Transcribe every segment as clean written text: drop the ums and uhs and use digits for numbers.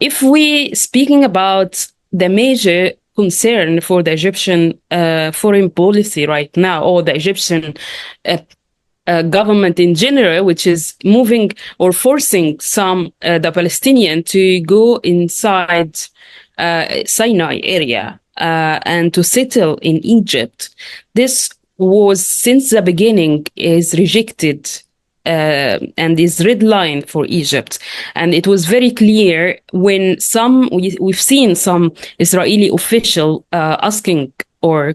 If we speaking about the major concern for the Egyptian foreign policy right now, or the Egyptian government in general, which is moving or forcing the Palestinian to go inside Sinai area and to settle in Egypt, this was since the beginning is rejected and is red line for Egypt. And it was very clear when we've seen some Israeli official asking or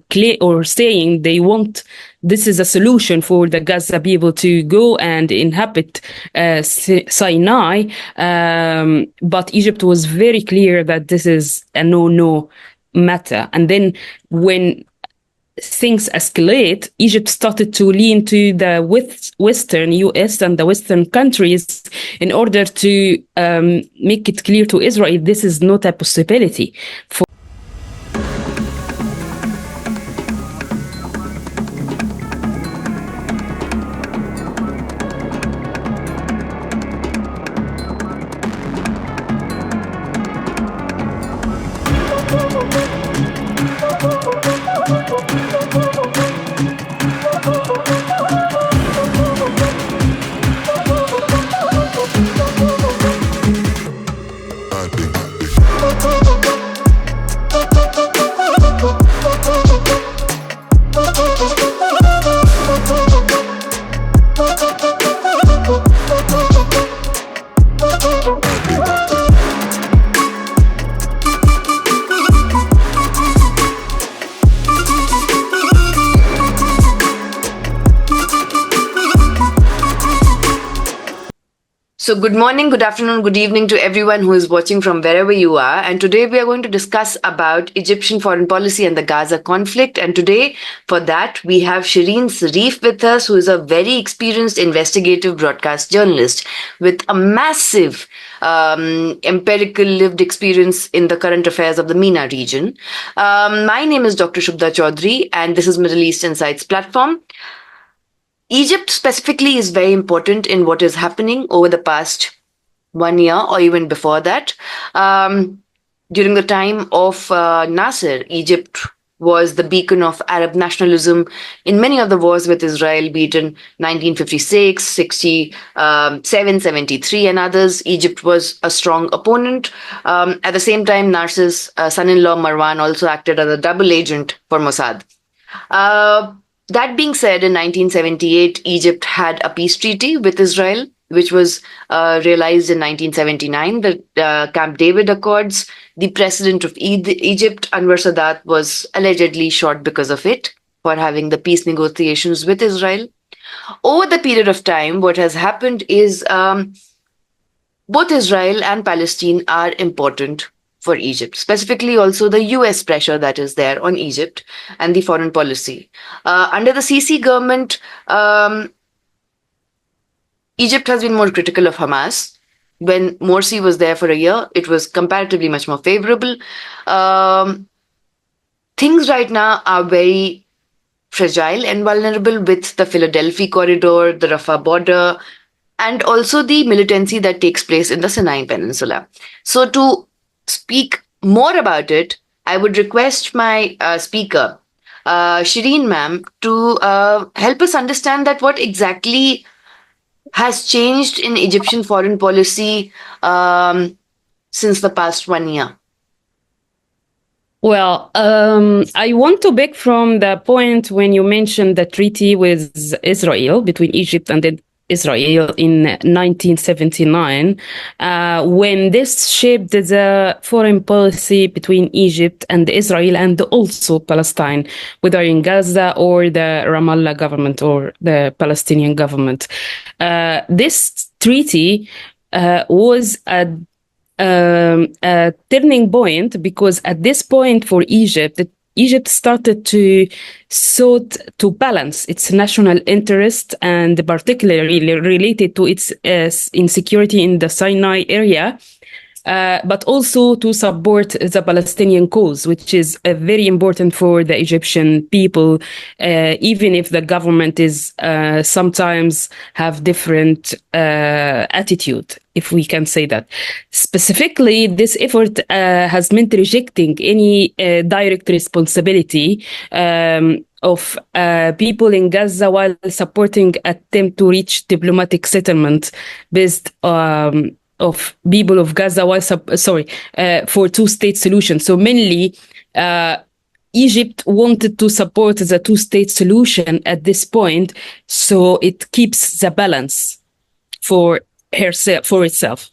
saying they want, this is a solution for the Gaza people to go and inhabit Sinai. But Egypt was very clear that this is a no matter. And then when things escalate, Egypt started to lean to the Western US and the Western countries in order to make it clear to Israel this is not a possibility. So good morning, good afternoon, good evening to everyone who is watching from wherever you are. And today we are going to discuss about Egyptian foreign policy and the Gaza conflict. And today for that, we have Shereen Sherif with us, who is a very experienced investigative broadcast journalist with a massive empirical lived experience in the current affairs of the MENA region. My name is Dr. Shubda Chaudhary, and this is Middle East Insights platform. Egypt specifically is very important in what is happening over the past 1 year or even before that. During the time of Nasser, Egypt was the beacon of Arab nationalism in many of the wars with Israel, be it in 1956, 67, 73 and others. Egypt was a strong opponent. At the same time, Nasser's son-in-law Marwan also acted as a double agent for Mossad. That being said, in 1978, Egypt had a peace treaty with Israel, which was realized in 1979, the Camp David Accords. The president of Egypt, Anwar Sadat, was allegedly shot because of it, for having the peace negotiations with Israel. Over the period of time, what has happened is both Israel and Palestine are important for Egypt, specifically also the US pressure that is there on Egypt and the foreign policy. Under the Sisi government, Egypt has been more critical of Hamas. When Morsi was there for a year, it was comparatively much more favorable. Things right now are very fragile and vulnerable with the Philadelphia corridor, the Rafah border, and also the militancy that takes place in the Sinai Peninsula. So to speak more about it, I would request my speaker, Shereen ma'am, to help us understand that what exactly has changed in Egyptian foreign policy since the past 1 year. Well, I want to back from the point when you mentioned the treaty with Israel, between Egypt and Israel in 1979, when this shaped the foreign policy between Egypt and Israel and also Palestine, whether in Gaza or the Ramallah government or the Palestinian government. This treaty was a turning point, because at this point for Egypt started to sought to balance its national interest, and particularly related to its insecurity in the Sinai area, but also to support the Palestinian cause, which is very important for the Egyptian people, even if the government is sometimes have different attitude, if we can say that. Specifically, this effort has meant rejecting any direct responsibility of people in Gaza while supporting attempt to reach diplomatic settlement based of people of Gaza while for two-state solution. So mainly Egypt wanted to support the two-state solution at this point, so it keeps the balance for itself.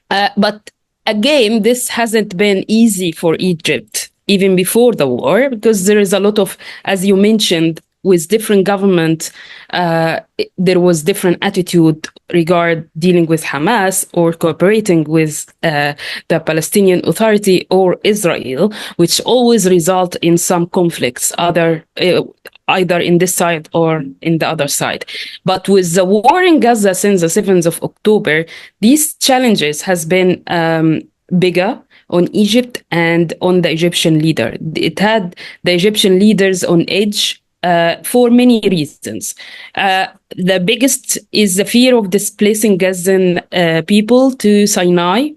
But again, this hasn't been easy for Egypt, even before the war, because there is a lot of, as you mentioned, with different government, there was different attitude regard dealing with Hamas or cooperating with the Palestinian Authority or Israel, which always result in some conflicts, either in this side or in the other side. But with the war in Gaza since the 7th of October, these challenges has been bigger on Egypt and on the Egyptian leader. It had the Egyptian leaders on edge for many reasons. The biggest is the fear of displacing Gazan people to Sinai.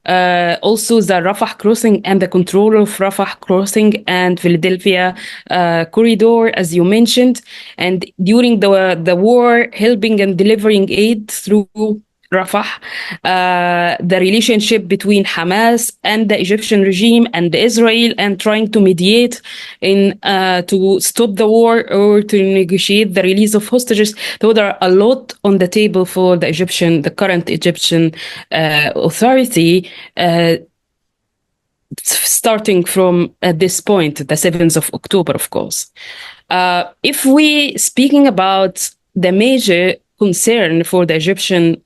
Also the Rafah crossing and the control of Rafah crossing and Philadelphia corridor, as you mentioned. And during the war, helping and delivering aid through Rafah, the relationship between Hamas and the Egyptian regime and Israel, and trying to mediate in to stop the war or to negotiate the release of hostages. So there are a lot on the table for the current Egyptian authority, starting from this point, the 7th of October, of course. If we speaking about the major concern for the Egyptian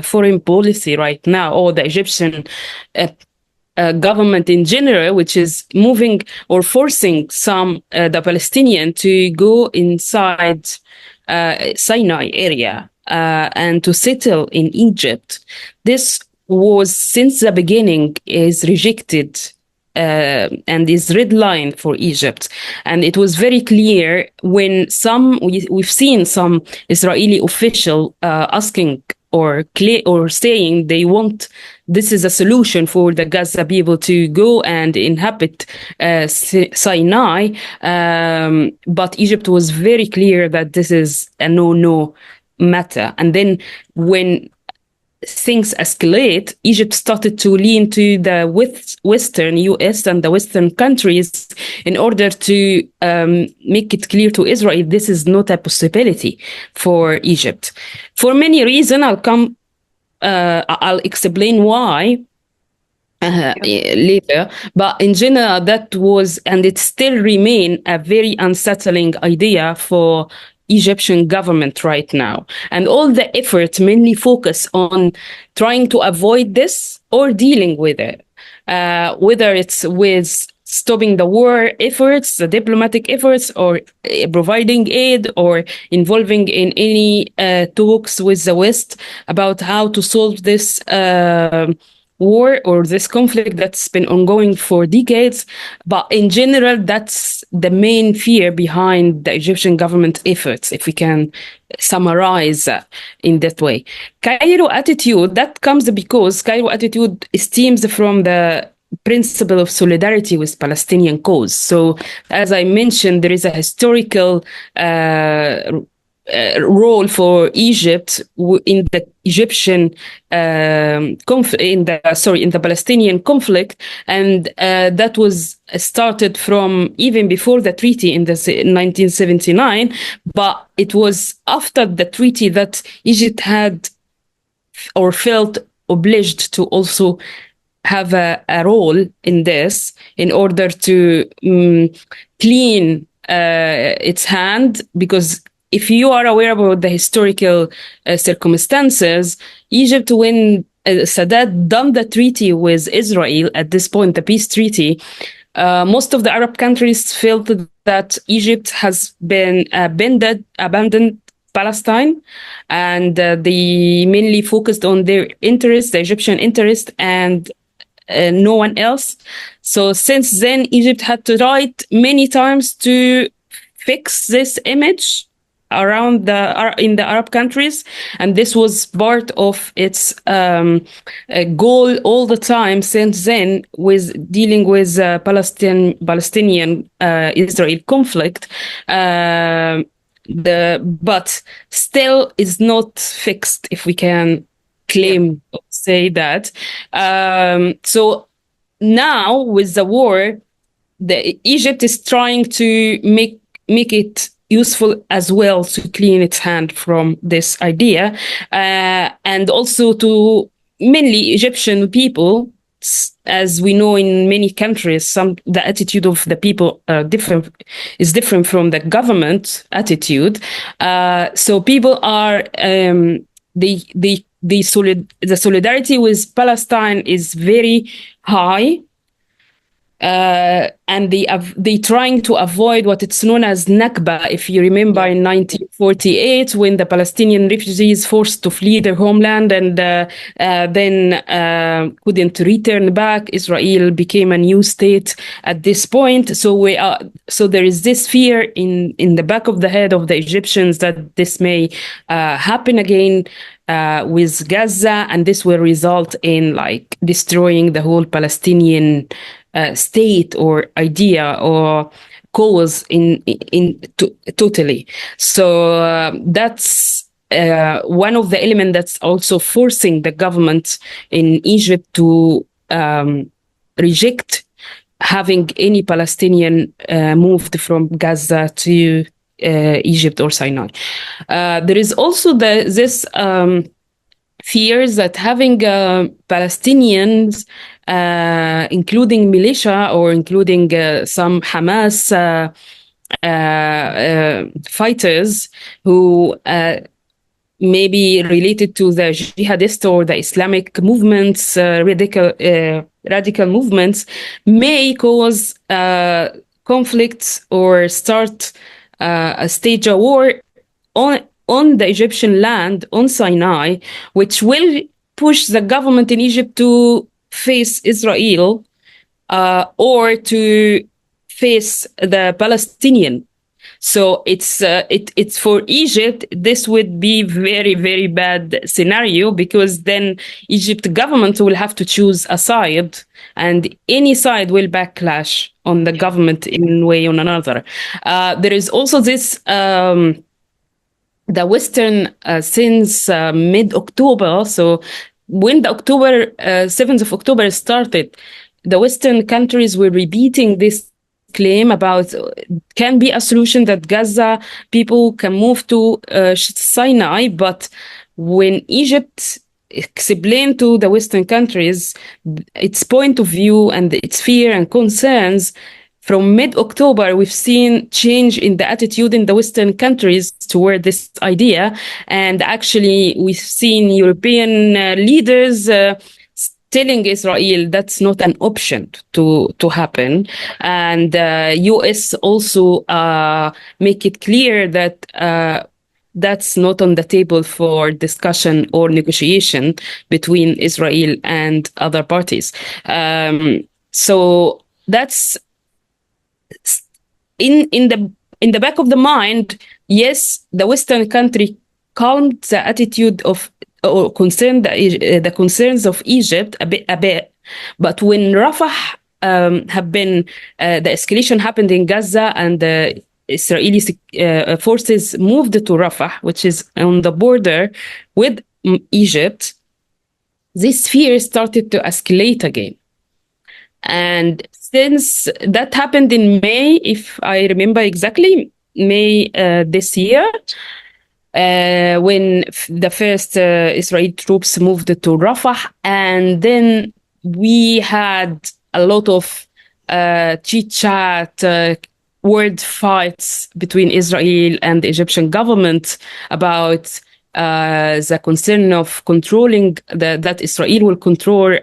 foreign policy right now, or the Egyptian government in general, which is moving or forcing the Palestinian to go inside Sinai area and to settle in Egypt. This was since the beginning is rejected and is red line for Egypt. And it was very clear when we've seen some Israeli official asking or saying they want, this is a solution for the Gaza people to go and inhabit Sinai. But Egypt was very clear that this is a no matter. And then when things escalate, Egypt started to lean to the Western US and the Western countries in order to make it clear to Israel this is not a possibility for Egypt. For many reasons, I'll explain why later. But in general, that was, and it still remain, a very unsettling idea for Egyptian government right now. And all the efforts mainly focus on trying to avoid this or dealing with it, whether it's with stopping the war efforts, the diplomatic efforts, or providing aid, or involving in any talks with the West about how to solve this war or this conflict that's been ongoing for decades. But in general, that's the main fear behind the Egyptian government efforts, if we can summarize in that way. Cairo attitude, that comes because Cairo attitude stems from the principle of solidarity with Palestinian cause. So, as I mentioned, there is a historical role for Egypt in the Egyptian in the Palestinian conflict, and that was started from even before the treaty in 1979. But it was after the treaty that Egypt had or felt obliged to also have a role in this in order to clean its hand, because if you are aware about the historical circumstances, Egypt, when Sadat done the treaty with Israel at this point, the peace treaty, most of the Arab countries felt that Egypt has been abandoned Palestine, and they mainly focused on their interest, the Egyptian interest, and no one else. So since then, Egypt had to write many times to fix this image around in the Arab countries, and this was part of its goal all the time since then, with dealing with Palestinian Israel conflict. But still is not fixed, if we can claim say that. So now with the war, Egypt is trying to make it useful as well to clean its hand from this idea, and also to mainly Egyptian people. As we know, in many countries, the attitude of the people is different from the government attitude. So people are the solidarity with Palestine is very high. And they trying to avoid what it's known as Nakba. If you remember, in 1948, when the Palestinian refugees forced to flee their homeland and then couldn't return back, Israel became a new state at this point. So there is this fear in the back of the head of the Egyptians that this may happen again with Gaza, and this will result in like destroying the whole Palestinian state or idea or cause totally. So that's one of the elements that's also forcing the government in Egypt to reject having any Palestinian moved from Gaza to Egypt or Sinai. There is also this fears that having Palestinians, including militia or including some Hamas fighters who may be related to the jihadist or the Islamic movements, radical movements, may cause conflicts or start stage a war on the Egyptian land, on Sinai, which will push the government in Egypt to face Israel or to face the Palestinian. So it's for Egypt, this would be very, very bad scenario, because then Egypt government will have to choose a side, and any side will backlash on the government in one way or another. There is also this the Western since mid-October. So when the 7th of October started, the Western countries were repeating this claim about can be a solution that Gaza people can move to Sinai. But when Egypt explained to the Western countries its point of view and its fear and concerns, from mid-October, we've seen change in the attitude in the Western countries toward this idea. And actually, we've seen European leaders telling Israel that's not an option to happen. And US also make it clear that that's not on the table for discussion or negotiation between Israel and other parties. So that's in the back of the mind. Yes, the Western country calmed the attitude of or concerned the concerns of Egypt a bit, but when Rafah have been the escalation happened in Gaza, and the Israeli forces moved to Rafah, which is on the border with Egypt, this fear started to escalate again. And since that happened in May, if I remember exactly, May this year, when the first Israeli troops moved to Rafah, and then we had a lot of chit-chat, word fights between Israel and the Egyptian government about the concern of controlling that Israel will control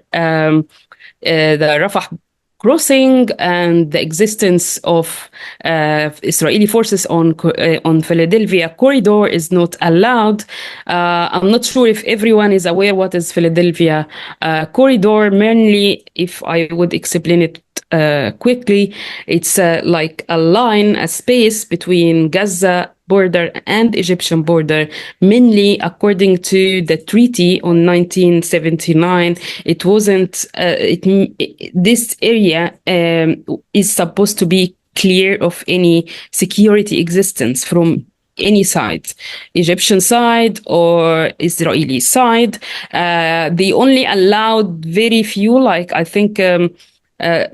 the Rafah crossing and the existence of Israeli forces on Philadelphia corridor is not allowed. I'm not sure if everyone is aware what is Philadelphia corridor. Mainly, if I would explain it quickly, it's like a line, a space between Gaza border and Egyptian border, mainly according to the treaty on 1979. It wasn't, this area is supposed to be clear of any security existence from any side, Egyptian side or Israeli side. They only allowed very few, like I think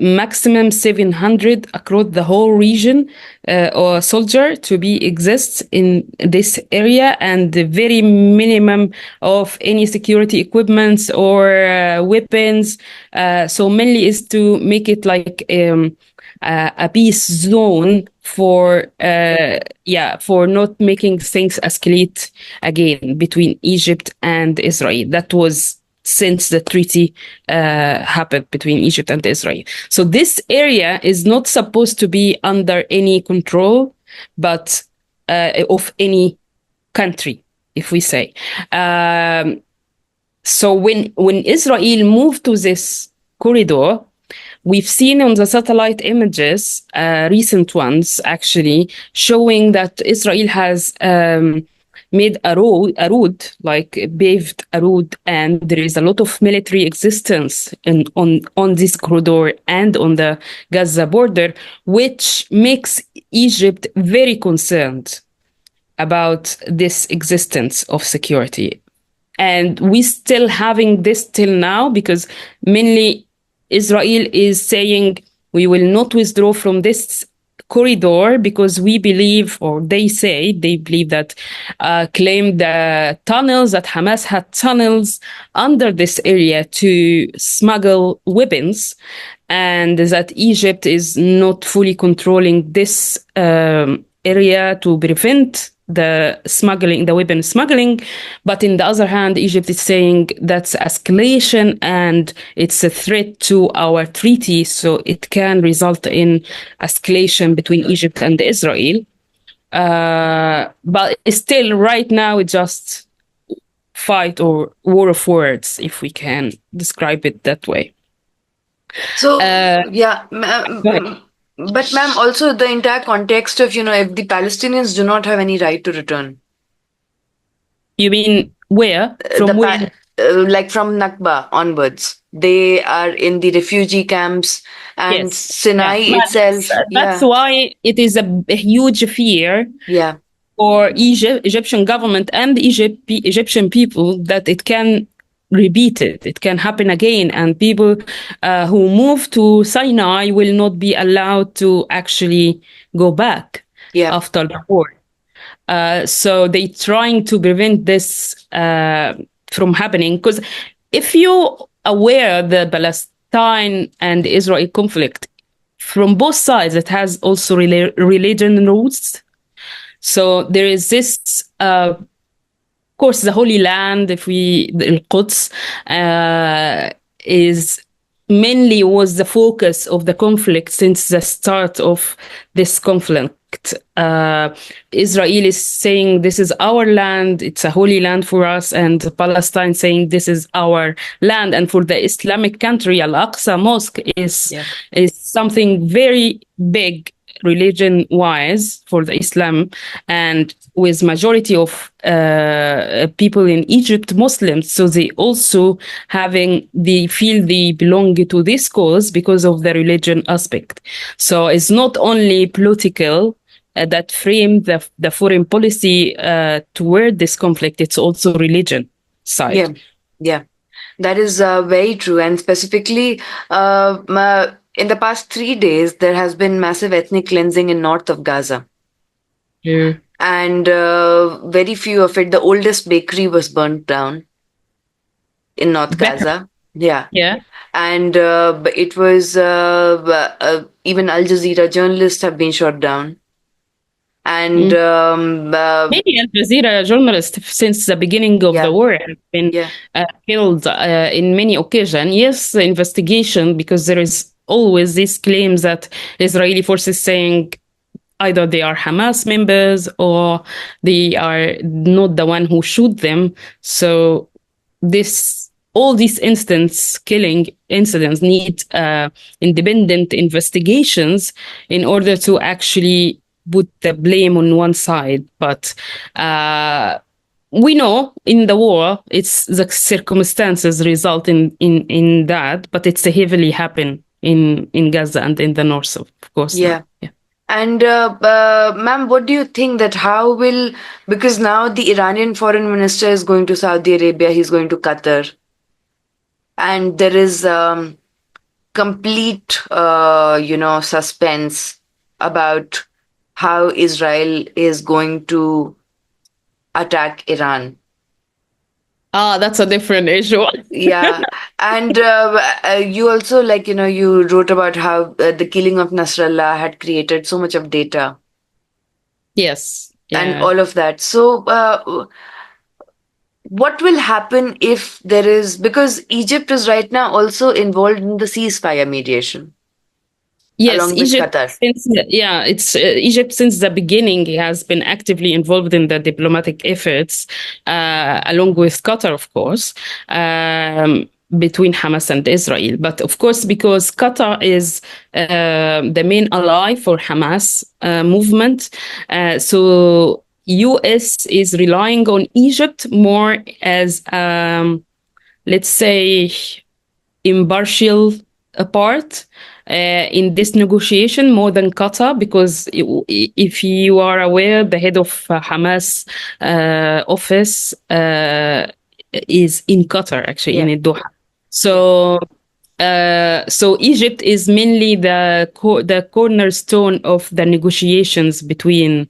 maximum 700 across the whole region or soldier to be exists in this area, and the very minimum of any security equipments or weapons. So mainly is to make it like a peace zone for for not making things escalate again between Egypt and Israel. That was since the treaty happened between Egypt and Israel. So this area is not supposed to be under any control, but of any country, if we say. So when Israel moved to this corridor, we've seen on the satellite images, recent ones actually, showing that Israel has made a road, like paved a road, and there is a lot of military existence on this corridor and on the Gaza border, which makes Egypt very concerned about this existence of security. And we still having this till now, because mainly Israel is saying we will not withdraw from this corridor because we believe, or they believe that claim the tunnels, that Hamas had tunnels under this area to smuggle weapons, and that Egypt is not fully controlling this area to prevent the weapon smuggling. But in the other hand, Egypt is saying that's escalation and it's a threat to our treaty, so it can result in escalation between Egypt and Israel. But still, right now, it's just fight or war of words, if we can describe it that way. So, but ma'am, also the entire context of, if the Palestinians do not have any right to return. You mean where? From where? Like from Nakba onwards. They are in the refugee camps, and yes. Sinai itself. That's why it is a huge fear for Egyptian government and Egyptian people that it can repeat it. It can happen again, and people who move to Sinai will not be allowed to actually go back after the war. So they're trying to prevent this from happening, because if you're aware the Palestine and Israel conflict, from both sides, it has also religion roots. So there is this course, the Holy Land, the Quds, was the focus of the conflict since the start of this conflict. Israel is saying this is our land, it's a holy land for us, and Palestine saying this is our land. And for the Islamic country, Al-Aqsa Mosque is something very big religion-wise for the Islam, and with majority of people in Egypt Muslims, so they also they feel they belong to this cause because of the religion aspect. So it's not only political that frame the foreign policy toward this conflict, it's also religion side. Yeah, that is very true. And specifically, in the past 3 days, there has been massive ethnic cleansing in north of Gaza. Yeah. And very few of it. The oldest bakery was burnt down in North Gaza. Yeah. And it was even Al Jazeera journalists have been shot down. And maybe Al Jazeera journalists since the beginning of the war have been killed in many occasions. Yes, the investigation, because there is always these claims that Israeli forces saying either they are Hamas members or they are not the one who shoot them. So all these killing incidents need independent investigations in order to actually put the blame on one side. But we know in the war, it's the circumstances result in that, but it's heavily happen in Gaza and in the north, of course. Yeah. Yeah. And ma'am, what do you think that because now the Iranian foreign minister is going to Saudi Arabia, he's going to Qatar, and there is complete, suspense about how Israel is going to attack Iran. That's a different issue. Yeah. And you also, you wrote about how the killing of Nasrallah had created so much of data. Yes. Yeah. And all of that. So, what will happen if because Egypt is right now also involved in the ceasefire mediation? Yes, along with Egypt. Qatar. Egypt since the beginning has been actively involved in the diplomatic efforts, along with Qatar, of course, between Hamas and Israel. But of course, because Qatar is the main ally for Hamas movement, so U.S. is relying on Egypt more as, let's say, impartial part in this negotiation more than Qatar, because if you are aware, the head of Hamas office is in Qatar, actually, in Doha. So Egypt is mainly the cornerstone of the negotiations between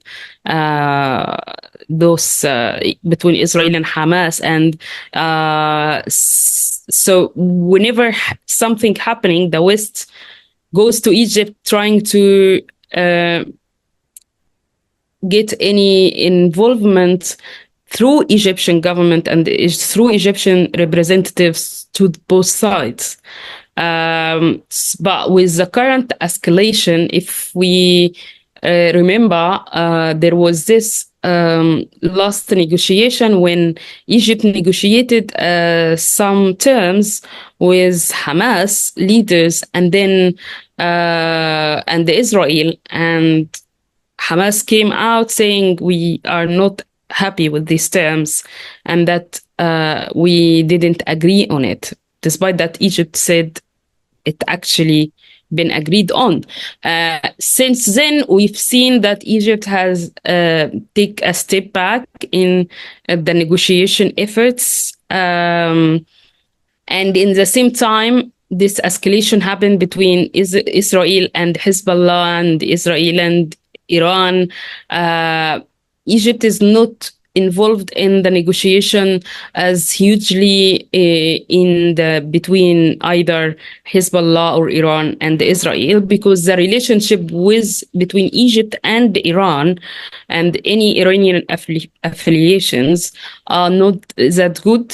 between Israel and Hamas, and so whenever something happening, the West goes to Egypt trying to get any involvement through Egyptian government and through Egyptian representatives to both sides. But with the current escalation, if we remember, there was this last negotiation when Egypt negotiated some terms with Hamas leaders and then and Israel, and Hamas came out saying we are not happy with these terms and that we didn't agree on it, despite that Egypt said it actually been agreed on. Since then, we've seen that Egypt has take a step back in the negotiation efforts. And in the same time, this escalation happened between Israel and Hezbollah and Israel and Iran. Egypt is not involved in the negotiation as hugely in the between either Hezbollah or Iran and Israel, because the relationship between Egypt and Iran and any Iranian affiliations are not that good,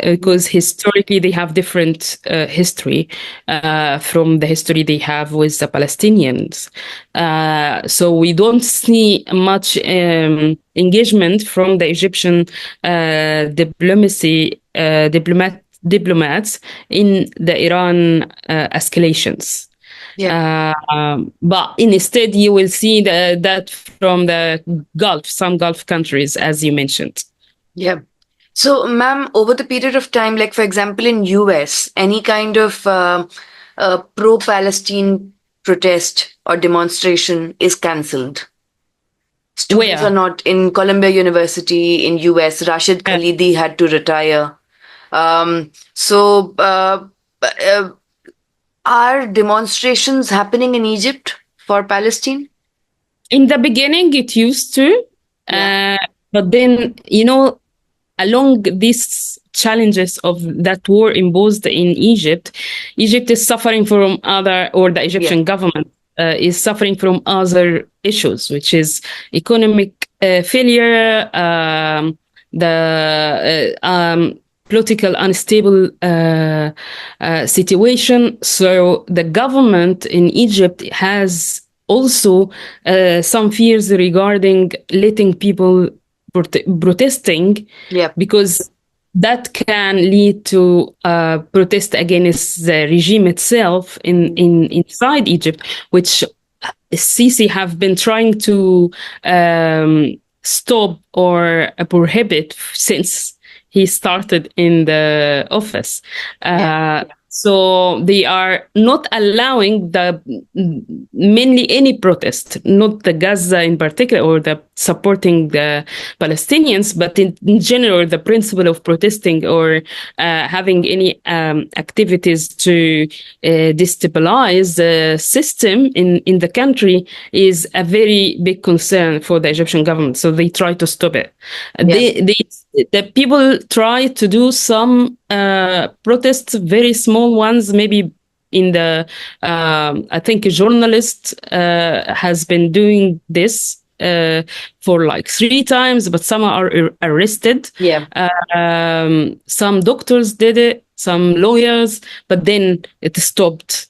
because historically they have different history from the history they have with the Palestinians. So we don't see much engagement from the Egyptian diplomats in the Iran escalations. But instead, you will see that from the Gulf, some Gulf countries, as you mentioned. Yeah. So, ma'am, over the period of time, like for example, in US, any kind of pro-Palestine protest or demonstration is cancelled. Students are not in Columbia University in US. Rashid Khalidi had to retire. Are demonstrations happening in Egypt for Palestine? In the beginning, it used to, but then, along these challenges of that war imposed in Egypt, Egypt is suffering from the Egyptian government is suffering from other issues, which is economic failure, political unstable situation. So the government in Egypt has also some fears regarding letting people protesting, Yeah. because that can lead to protest against the regime itself in inside Egypt, which Sisi have been trying to stop or prohibit since he started in the office. Yeah. So they are not allowing the mainly any protest, not the Gaza in particular or the supporting the Palestinians, but in general, the principle of protesting or having any activities to destabilize the system in the country is a very big concern for the Egyptian government. So they try to stop it. Yeah. The people try to do some protests, very small ones, maybe in the I think a journalist has been doing this for like 3 times, but some are arrested. Yeah. Some doctors did it, some lawyers, but then it stopped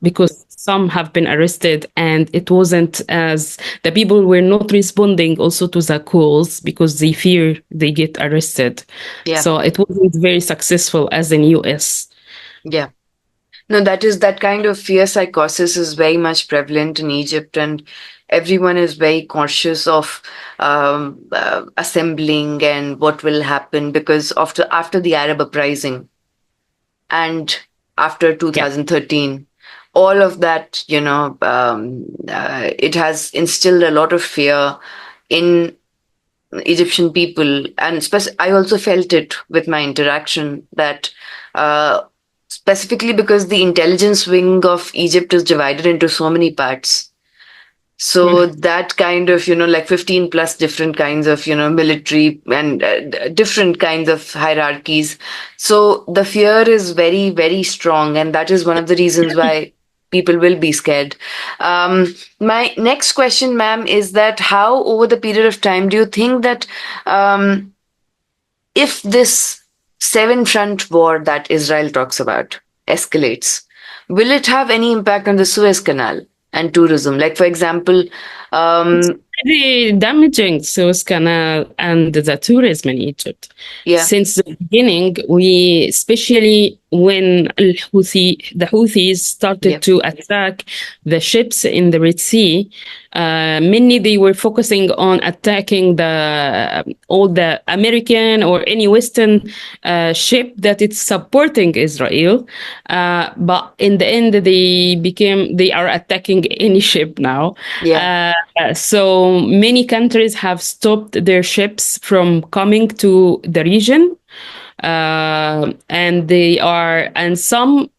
because some have been arrested, and it wasn't as the people were not responding also to the calls because they fear they get arrested. Yeah. So it wasn't very successful as in US. Yeah. No, that kind of fear psychosis is very much prevalent in Egypt, and everyone is very cautious of assembling and what will happen, because after the Arab uprising and after 2013, all of that, it has instilled a lot of fear in Egyptian people, and I also felt it with my interaction that specifically because the intelligence wing of Egypt is divided into so many parts. So that kind of, like 15 plus different kinds of, military and different kinds of hierarchies. So the fear is very, very strong. And that is one of the reasons why people will be scared. My next question, ma'am, is that how over the period of time do you think that if this 7-front war that Israel talks about escalates, will it have any impact on the Suez Canal and tourism? Like, for example, very damaging Suez Canal and the tourism in Egypt. Yeah. Since the beginning, especially when the Houthis started to attack the ships in the Red Sea, mainly they were focusing on attacking all the American or any Western ship that is supporting Israel. But in the end, they are attacking any ship now. Yeah. So many countries have stopped their ships from coming to the region. And some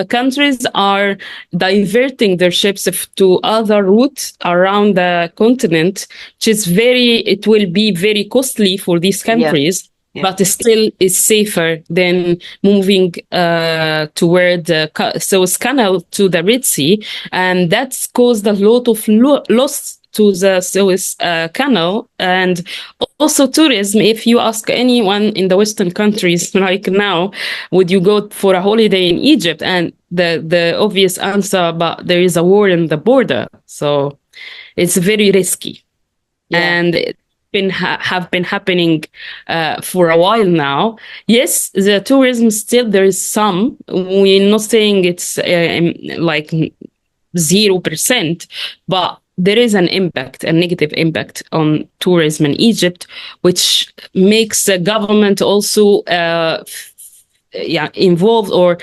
countries are diverting their ships to other routes around the continent, which it will be very costly for these countries. Yeah. But still is safer than moving toward the Suez Canal to the Red Sea. And that's caused a lot of loss to the Suez Canal, and also tourism. If you ask anyone in the Western countries like now, would you go for a holiday in Egypt? And the obvious answer, but there is a war in the border. So it's very risky. Yeah. And have been happening for a while now. Yes, the tourism still, there is some. We're not saying it's like 0%, but there is an impact, a negative impact on tourism in Egypt, which makes the government also involved or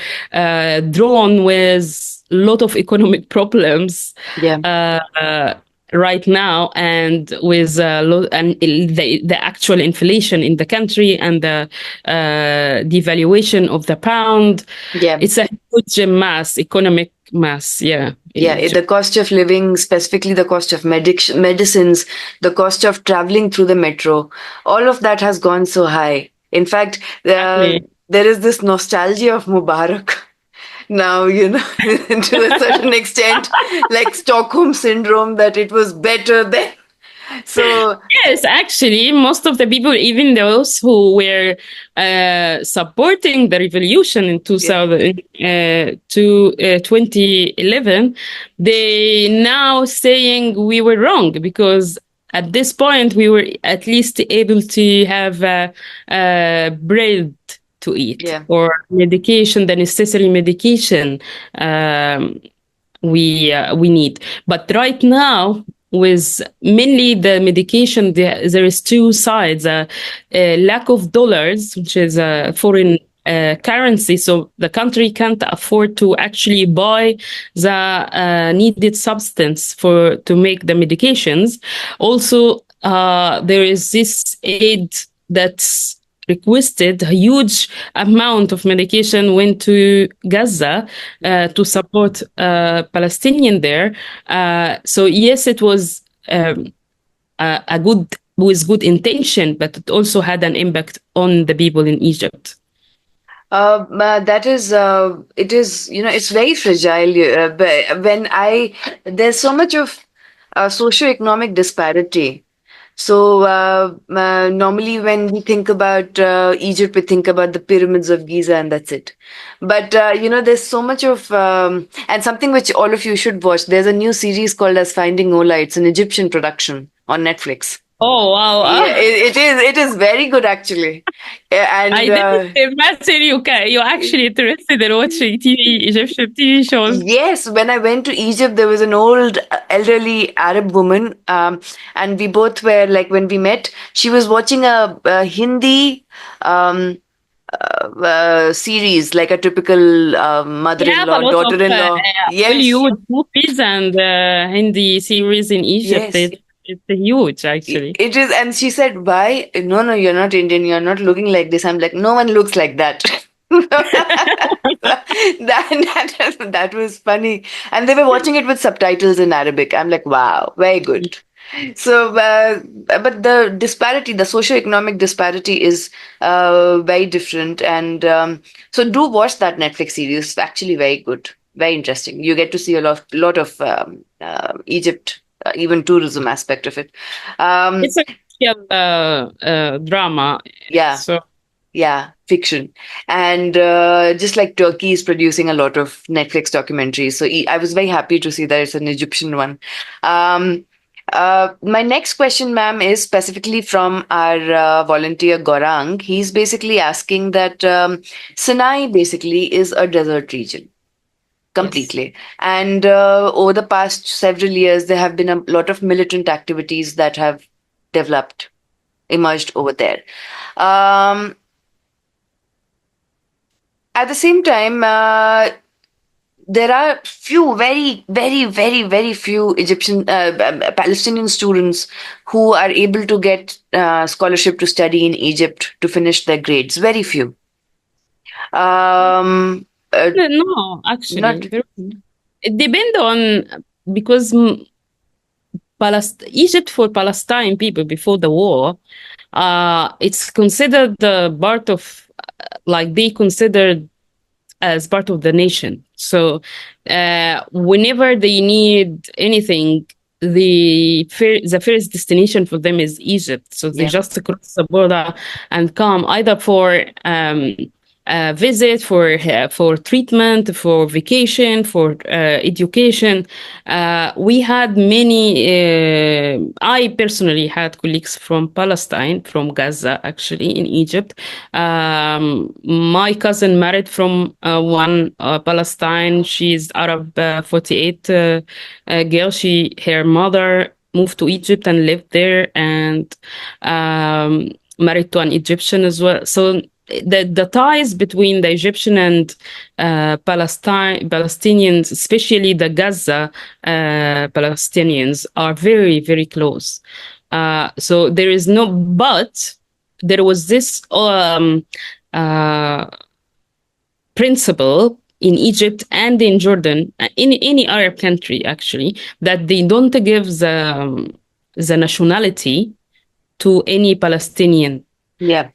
drawn with a lot of economic problems. Yeah. Right now, and with the actual inflation in the country and the devaluation of the pound, it's a huge economic mass. Yeah, the cost of living, specifically the cost of medicines, the cost of traveling through the metro, all of that has gone so high. In fact, there is this nostalgia of Mubarak. Now, to a certain extent, like Stockholm syndrome, that it was better then. So Yes, actually, most of the people, even those who were supporting the revolution in yeah, 2011, they now saying we were wrong because at this point we were at least able to have bread to eat yeah. or medication, the necessary medication. Um, we need. But right now, with mainly the medication, there is two sides: lack of dollars, which is a foreign currency, so the country can't afford to actually buy the needed substance for to make the medications. Also, there is this aid that's requested. A huge amount of medication went to Gaza to support Palestinian there. So yes, it was a good with good intention, but it also had an impact on the people in Egypt. That is, it is, it's very fragile. But there's so much of socioeconomic disparity. So normally when we think about Egypt, we think about the pyramids of Giza and that's it. But there's so much of and something which all of you should watch. There's a new series called as Finding Ola. It's an Egyptian production on Netflix. Oh Yeah, wow! it is very good actually. I And didn't imagine you actually interested in watching TV Egyptian TV shows. yes, when I went to Egypt, there was an old elderly Arab woman, and we both were like when we met, she was watching a Hindi um, series, like a typical We have a mother-in-law, lot of daughter-in-law. Yes, Hollywood movies and Hindi series in Egypt. yes. It's huge, actually. It is, and she said, "Why? No, no, you're not Indian. You're not looking like this." I'm like, "No one looks like that." That was funny, and they were watching it with subtitles in Arabic. I'm like, "Wow, very good." So, but the disparity, the socio-economic disparity, is very different, and so do watch that Netflix series. It's actually very good, very interesting. You get to see a lot of Egypt, even tourism aspect of it. Um, It's a real drama. yeah, So yeah, fiction, and just like Turkey is producing a lot of Netflix documentaries, so I was very happy to see that it's an Egyptian one. Um, my next question, ma'am, is specifically from our volunteer Gorang. He's basically asking that Sinai basically is a desert region yes. completely. And over the past several years, there have been a lot of militant activities that have developed, emerged over there. Um, at the same time, there are few, very, very, very, very few Egyptian, Palestinian students who are able to get scholarship to study in Egypt to finish their grades. Very few. Um, uh, No, not, actually, it depends on because Egypt for Palestine people before the war, it's considered the part of like they considered as part of the nation. So whenever they need anything, the first destination for them is Egypt. So they yeah, just cross the border and come either for visit, for treatment, for vacation, for education. We had many. I personally had colleagues from Palestine, from Gaza, actually in Egypt. My cousin married from one Palestine. She's Arab 48 girl. Her mother moved to Egypt and lived there, and married to an Egyptian as well. So the ties between the Egyptian and Palestinians, especially the Gaza Palestinians, are very, very close. So there is no, but there was this uh, principle in Egypt and in Jordan, in any Arab country actually, that they don't give the nationality to any Palestinian. yeah,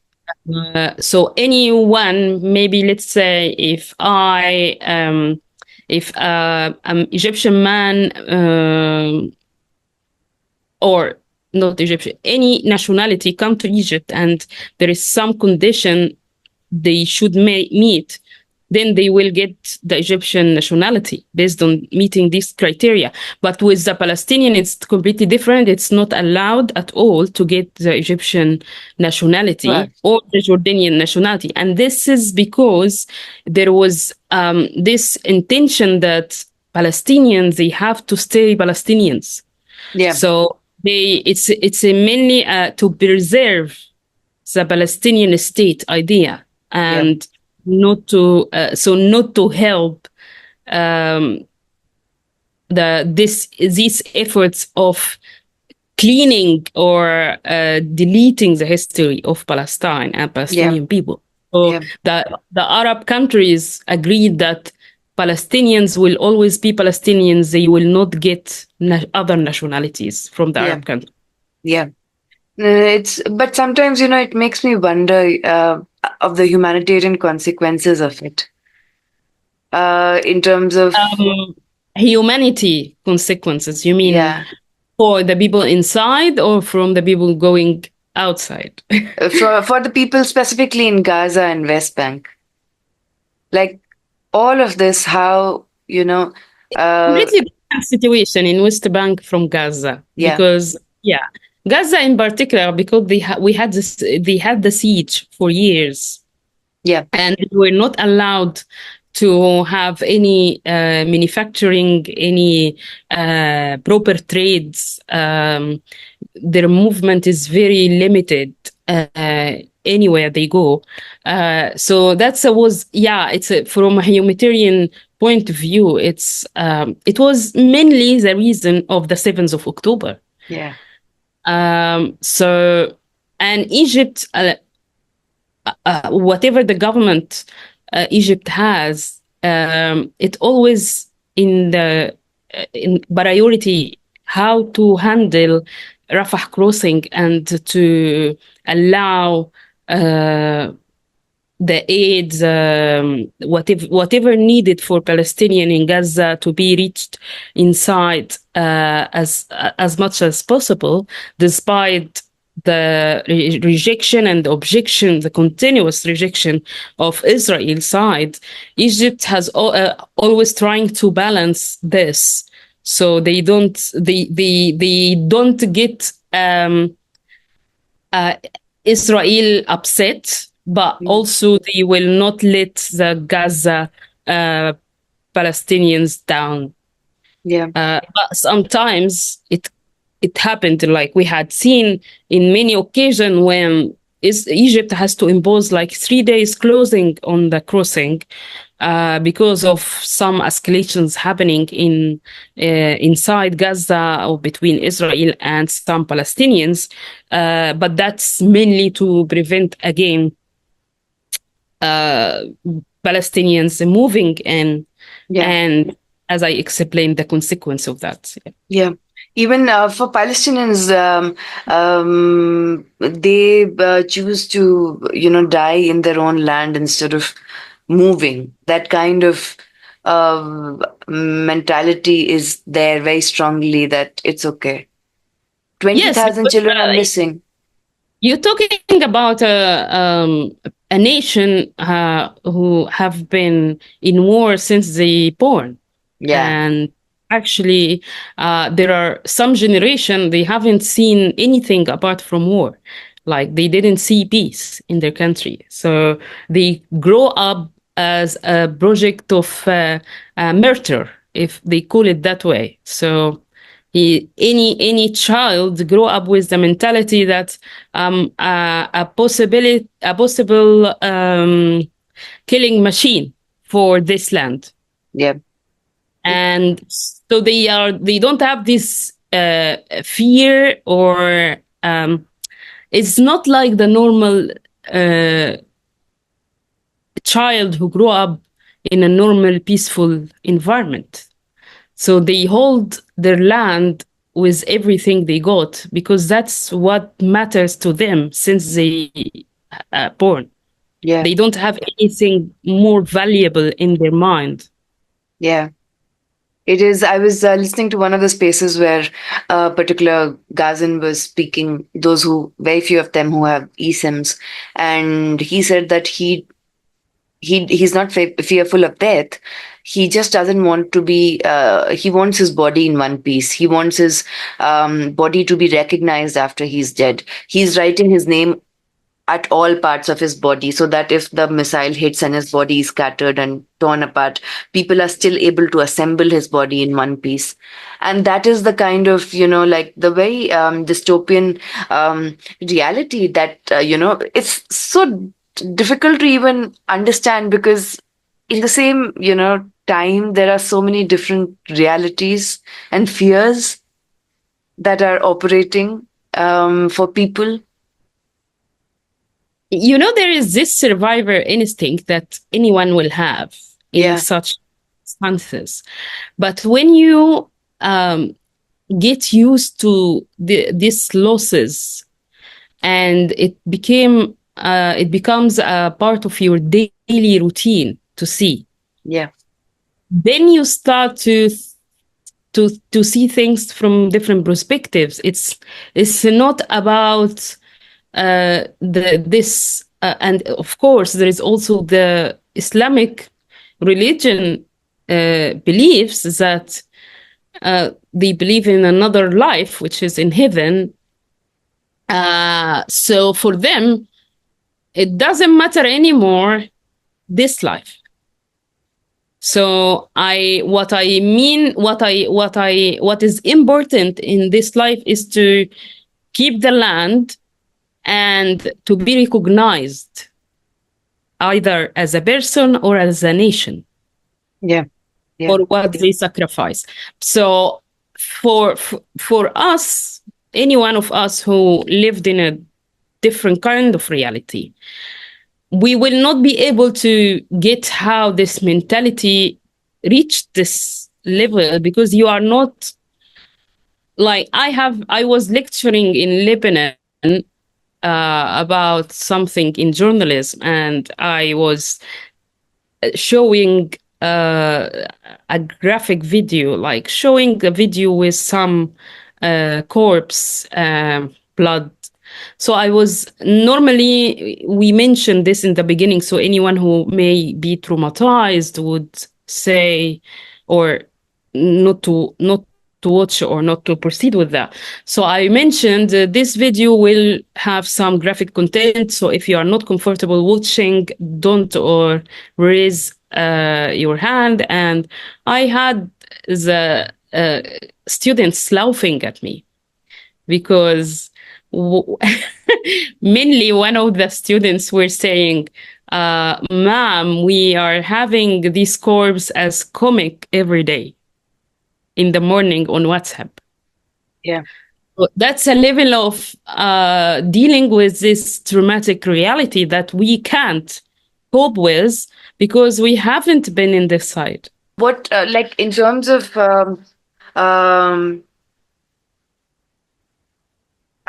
So anyone, maybe let's say if an Egyptian man or not Egyptian, any nationality come to Egypt and there is some condition they should meet, then they will get the Egyptian nationality based on meeting these criteria. But with the Palestinian, it's completely different. It's not allowed at all to get the Egyptian nationality Right. or the Jordanian nationality. And this is because there was this intention that Palestinians, they have to stay Palestinians. Yeah. So it's mainly to preserve the Palestinian state idea and not to not to help these efforts of cleaning or deleting the history of Palestine and Palestinian people. So the Arab countries agreed that Palestinians will always be Palestinians. They will not get other nationalities from the Arab countries. Yeah. But sometimes, it makes me wonder of the humanitarian consequences of it. In terms of humanity consequences, you mean for the people inside or from the people going outside? for the people specifically in Gaza and West Bank. Like all of this, how, completely different situation in West Bank from Gaza. Because Gaza in particular, because they had the siege for years. And they were not allowed to have any manufacturing, any proper trades. Their movement is very limited anywhere they go. So it's from a humanitarian point of view, it was mainly the reason of the 7th of October. And Egypt, whatever the government Egypt has, it always in priority how to handle Rafah crossing and to allow the aid, whatever needed for Palestinian in Gaza to be reached inside as much as possible, despite the rejection and the objection, the continuous rejection of Israel side. Egypt has always trying to balance this, so they don't get Israel upset, but also they will not let the Gaza Palestinians down. But sometimes it happened, like we had seen in many occasions when Egypt has to impose like 3 days closing on the crossing because of some escalations happening inside Gaza or between Israel and some Palestinians. But that's mainly to prevent again Palestinians moving in, and as I explained, the consequence of that. Even for Palestinians, they choose to, die in their own land instead of moving. That kind of mentality is there very strongly, that it's okay. 20,000 children are missing. You're talking about a nation who have been in war since they born. And actually, there are some generation, they haven't seen anything apart from war. Like they didn't see peace in their country. So they grow up as a project of murder, if they call it that way. So any child grow up with the mentality that a possible killing machine for this land. And so they don't have this fear, or it's not like the normal child who grew up in a normal, peaceful environment. So they hold their land with everything they got, because that's what matters to them since they born. They don't have anything more valuable in their mind. It is. I was listening to one of the spaces where a particular Gazan was speaking, those who, very few of them who have eSIMs, and he said that he's not fearful of death. He just doesn't want to be. He wants his body in one piece. He wants his body to be recognized after he's dead. He's writing his name at all parts of his body so that if the missile hits and his body is scattered and torn apart, people are still able to assemble his body in one piece. And that is the kind of, like the very dystopian reality that, it's so difficult to even understand, because in the same, time, there are so many different realities and fears that are operating for people. There is this survivor instinct that anyone will have in such circumstances. But when you get used to these losses, and it becomes a part of your daily routine to see. Yeah. Then you start to see things from different perspectives. It's not about this, and of course there is also the Islamic religion beliefs that they believe in another life, which is in heaven. So for them, it doesn't matter anymore this life. So what is important in this life is to keep the land and to be recognized either as a person or as a nation. Yeah. For what they sacrifice. So for us, any one of us who lived in a different kind of reality, we will not be able to get how this mentality reached this level, because you are not like I was lecturing in Lebanon about something in journalism, and I was showing a graphic video, like showing a video with some corpse blood. So normally we mentioned this in the beginning, so anyone who may be traumatized would say, or not to watch or not to proceed with that. So I mentioned this video will have some graphic content, so if you are not comfortable watching, don't or raise your hand. And I had the students laughing at me, because mainly one of the students were saying, ma'am, we are having these corpses as comic every day in the morning on WhatsApp. Yeah. So that's a level of dealing with this traumatic reality that we can't cope with because we haven't been in this side. What, like in terms of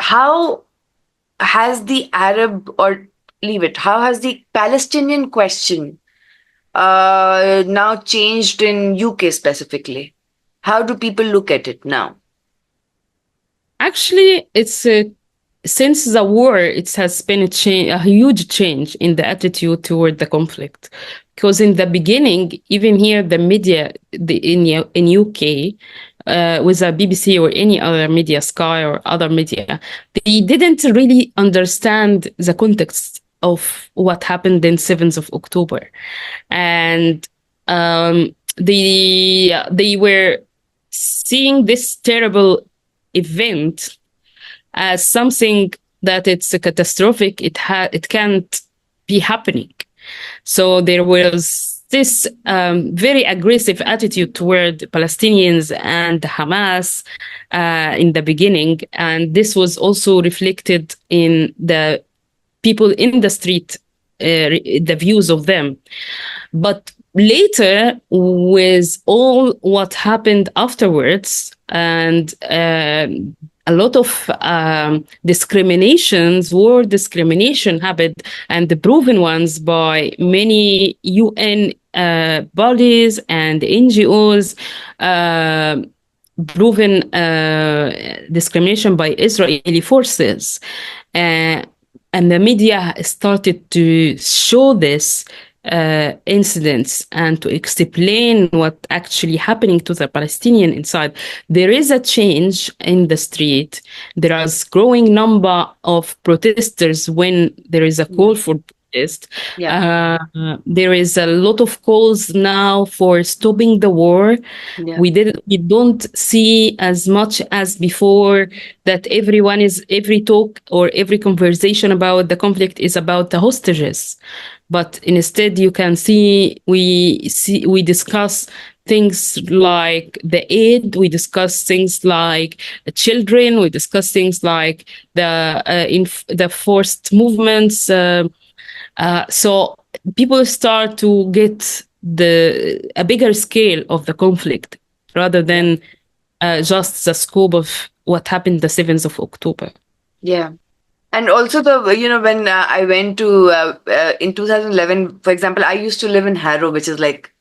how has the Arab, or leave it, how has the Palestinian question now changed in UK specifically? How do people look at it now? Actually, it's since the war, it has been a huge change in the attitude toward the conflict. Because in the beginning, even here, the media in UK, with the BBC or any other media, Sky or other media, they didn't really understand the context of what happened in 7th of October. And they were seeing this terrible event as something that it's catastrophic. It can't be happening. So there was this very aggressive attitude toward Palestinians and Hamas in the beginning. And this was also reflected in the people in the street, the views of them. But later, with all what happened afterwards, and a lot of war discrimination happened, and the proven ones by many UN bodies and NGOs proven discrimination by Israeli forces. And the media started to show this incidents and to explain what actually happening to the Palestinian inside. There is a change in the street. There is growing number of protesters when there is a call for protest. There is a lot of calls now for stopping the war. We don't see as much as before that every talk or every conversation about the conflict is about the hostages. But instead, you can see we discuss things like the aid, we discuss things like children, we discuss things like the forced movements. So people start to get a bigger scale of the conflict rather than just the scope of what happened the 7th of October. Yeah. And also when I went to, in 2011, for example, I used to live in Harrow, which is like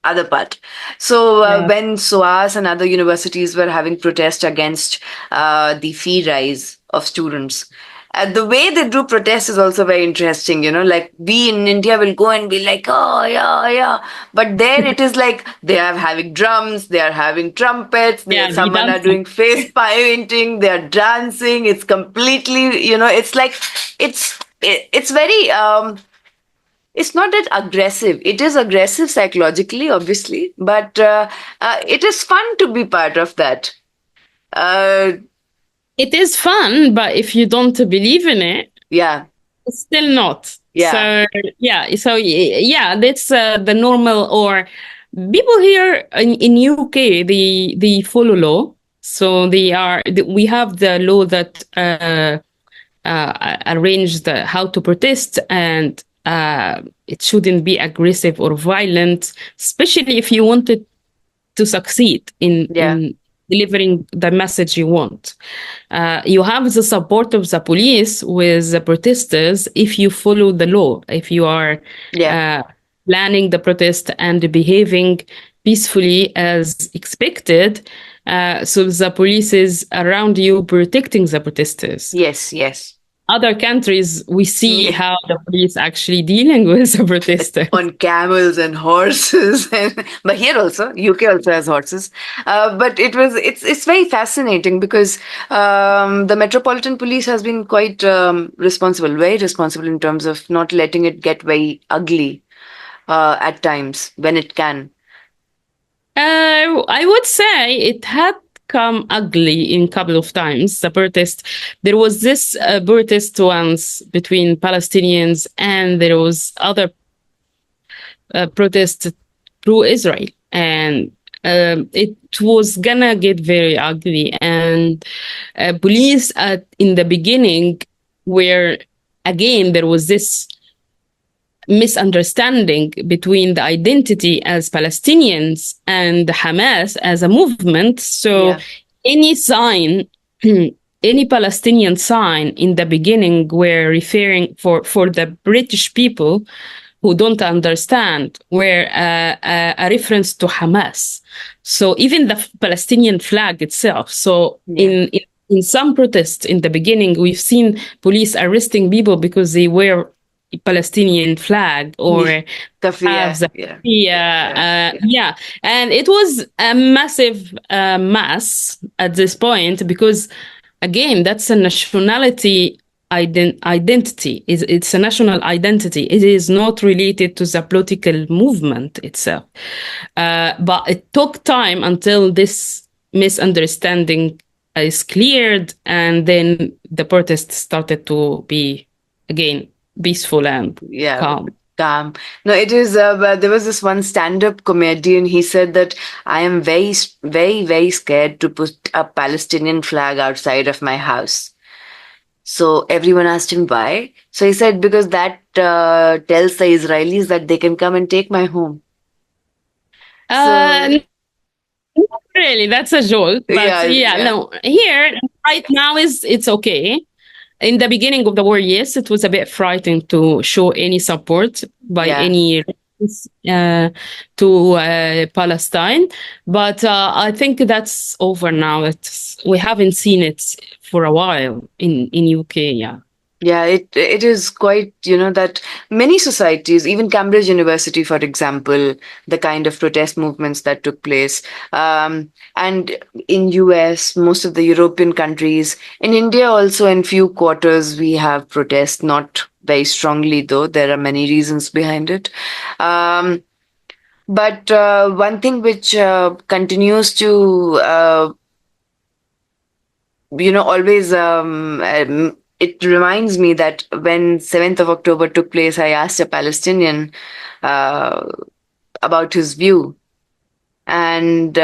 other part. So when SOAS and other universities were having protests against the fee rise of students, the way they do protests is also very interesting, like we in India will go and be like, oh, yeah. But there it is like they are having drums, they are having trumpets, someone are doing face painting, they are dancing. It's completely, it's like, it's very, it's not that aggressive. It is aggressive psychologically, obviously, but it is fun to be part of that. It is fun, but if you don't believe in it, it's still not. So that's the normal. Or people here in UK, they follow law. So we have the law that arranged how to protest, and it shouldn't be aggressive or violent, especially if you wanted to succeed in delivering the message you want. You have the support of the police with the protesters if you follow the law, if you are planning the protest and behaving peacefully as expected. So the police is around you protecting the protesters. Yes. Other countries, we see how the police actually dealing with the protesters. On camels and horses. But here also, UK also has horses. But it's very fascinating because the Metropolitan Police has been quite very responsible in terms of not letting it get very ugly at times when it can. I would say it had come ugly in a couple of times. The protest, there was this protest once between Palestinians, and there was other protest through Israel, and it was gonna get very ugly. And police in the beginning were, again, there was this misunderstanding between the identity as Palestinians and Hamas as a movement. So any sign, any Palestinian sign in the beginning were referring for the British people who don't understand were a reference to Hamas. So even the Palestinian flag itself. So in some protests in the beginning, we've seen police arresting people because they were Palestinian flag or have the and it was a massive mass at this point, because again, that's a nationality identity. It's a national identity. It is not related to the political movement itself, but it took time until this misunderstanding is cleared, and then the protests started to be again peaceful and calm. No, it is. There was this one stand-up comedian. He said that I am very, very, very scared to put a Palestinian flag outside of my house. So everyone asked him why. So he said, because that tells the Israelis that they can come and take my home. Not really, that's a joke. But no. Here, right now, it's okay. In the beginning of the war, yes, it was a bit frightening to show any support by any to Palestine, but I think that's over now. We haven't seen it for a while in UK. Yeah. Yeah, it is quite, that many societies, even Cambridge University, for example, the kind of protest movements that took place, and in US, most of the European countries, in India also, in few quarters we have protests, not very strongly though. There are many reasons behind it. But one thing which continues to always it reminds me that when 7th of October took place, I asked a Palestinian uh, about his view. And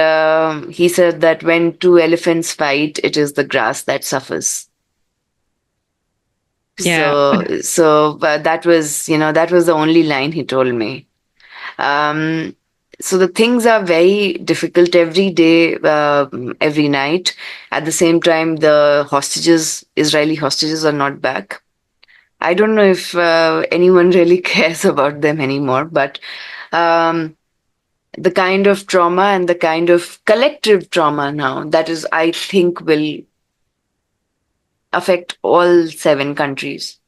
he said that when two elephants fight, it is the grass that suffers. Yeah. So that was the only line he told me. So the things are very difficult every day, every night. At the same time, the Israeli hostages are not back. I don't know if anyone really cares about them anymore, but um, the kind of trauma and the kind of collective trauma now that is, I think, will affect all 7 countries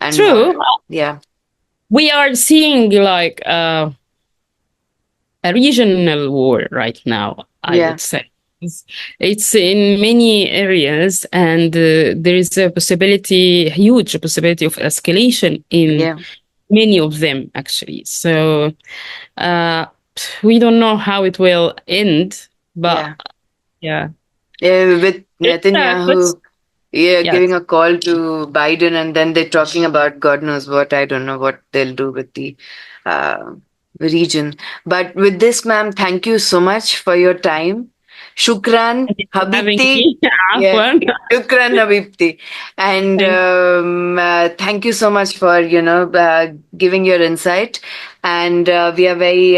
and more. True. Yeah, We are seeing like a regional war right now, I yeah, would say. It's in many areas, and there is a possibility, huge possibility of escalation in yeah, many of them, actually. So uh, we don't know how it will end, but yeah. yeah. With Let's, Netanyahu, yeah, giving yes. a call to Biden, and then they're talking about God knows what. I don't know what they'll do with the uh, region. But with this, ma'am, thank you so much for your time. Shukran, Thank you for having Habibti. me. Yeah, Afwan. Shukran, Habibti. And Thank thank you so much for, giving your insight. And we are very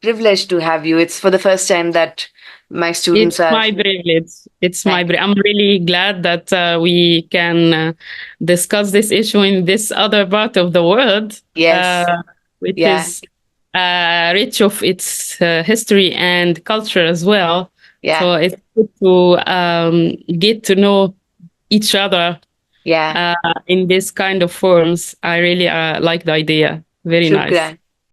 privileged to have you. It's for the first time that my students It's are. my privilege. It's my Thank. privilege. I'm really glad that we can discuss this issue in this other part of the world, Yes. which Yeah. is rich of its history and culture as well. Yeah. So it's good to get to know each other Yeah. uh, in this kind of forms. I really like the idea. Very nice. Shukran.